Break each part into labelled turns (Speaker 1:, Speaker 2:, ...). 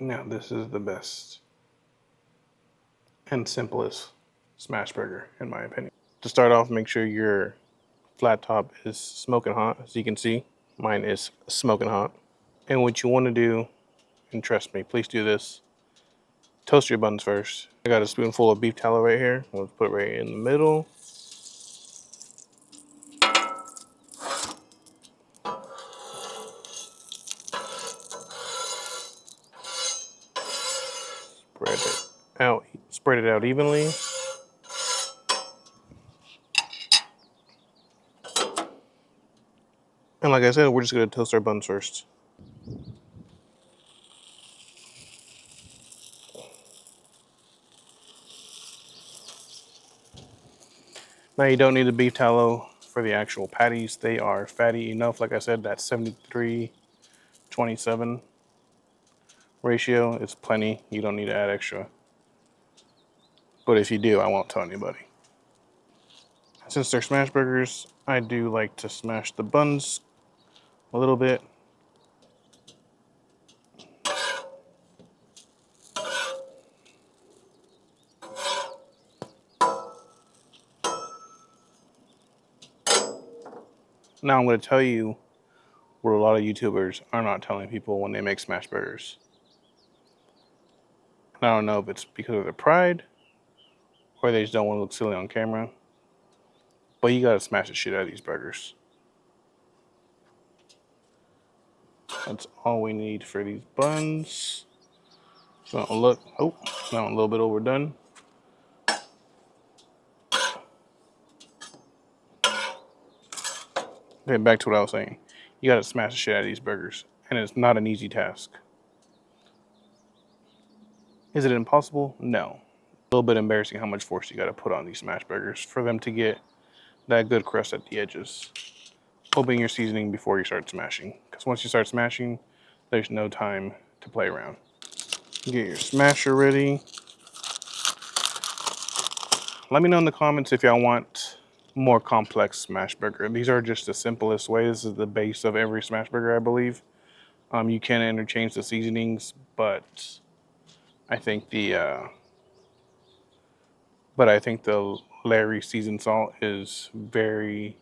Speaker 1: Now this is the best and simplest smash burger, in my opinion. To start off, make sure your flat top is smoking hot. As you can see, mine is smoking hot. And what you want to do, and trust me, please do this, toast your buns first. I got a spoonful of beef tallow right here. Let's put it right in the middle. Spread it out evenly. And like I said, we're just gonna toast our buns first. Now you don't need the beef tallow for the actual patties. They are fatty enough. Like I said, that 73-27 ratio is plenty. You don't need to add extra. But if you do, I won't tell anybody. Since they're smash burgers, I do like to smash the buns a little bit. Now I'm going to tell you what a lot of YouTubers are not telling people when they make smash burgers. And I don't know if it's because of their pride or they just don't want to look silly on camera. But you gotta smash the shit out of these burgers. That's all we need for these buns. So look, oh, now a little bit overdone. Okay, back to what I was saying. You gotta smash the shit out of these burgers, and it's not an easy task. Is it impossible? No. A little bit embarrassing how much force you gotta put on these smash burgers for them to get that good crust at the edges. Open your seasoning before you start smashing, because once you start smashing, there's no time to play around. Get your smasher ready. Let me know in the comments if y'all want more complex smash burger. These are just the simplest way. This is the base of every smash burger, I believe. You can interchange the seasonings, but I think the Lawry seasoned salt is very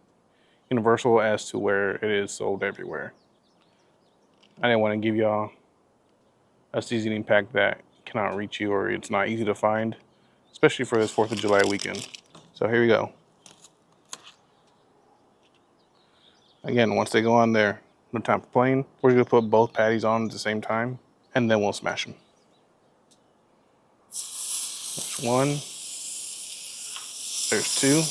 Speaker 1: universal as to where it is sold everywhere. I didn't want to give y'all a seasoning pack that cannot reach you or it's not easy to find, especially for this 4th of July weekend. So here we go. Again, once they go on there, no time for playing. We're gonna put both patties on at the same time, and then we'll smash them. There's one. There's two.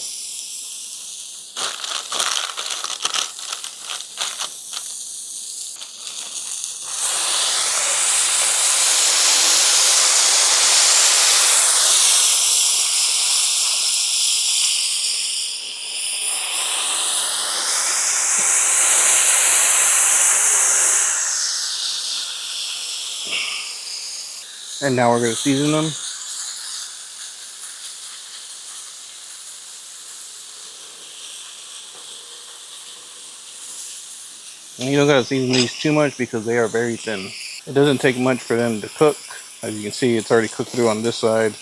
Speaker 1: And now we're gonna season them. And you don't gotta season these too much because they are very thin. It doesn't take much for them to cook. As you can see, it's already cooked through on this side.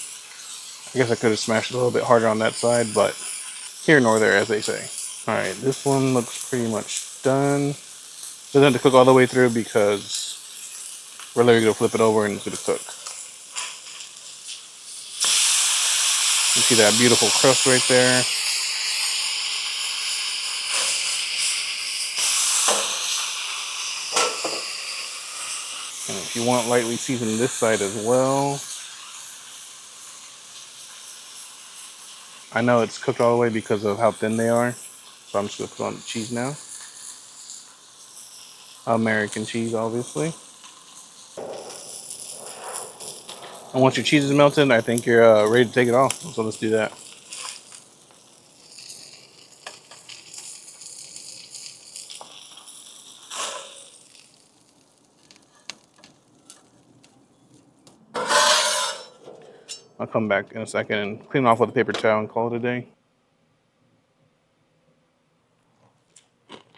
Speaker 1: I guess I could have smashed a little bit harder on that side, but here nor there, as they say. All right, this one looks pretty much done. Doesn't have to cook all the way through because we're literally gonna flip it over and it's gonna cook. You see that beautiful crust right there. And if you want lightly seasoned this side as well. I know it's cooked all the way because of how thin they are. So I'm just gonna put on the cheese now. American cheese, obviously. And once your cheese is melted, I think you're ready to take it off. So let's do that. I'll come back in a second and clean it off with a paper towel and call it a day.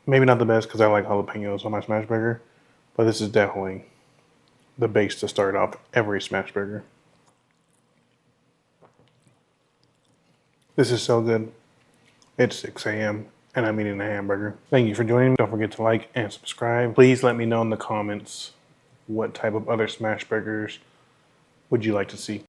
Speaker 1: Maybe not the best because I like jalapenos on my smash burger, but this is definitely the base to start off every smash burger. This is so good. It's 6 a.m. and I'm eating a hamburger. Thank you for joining me. Don't forget to like and subscribe. Please let me know in the comments what type of other smash burgers would you like to see.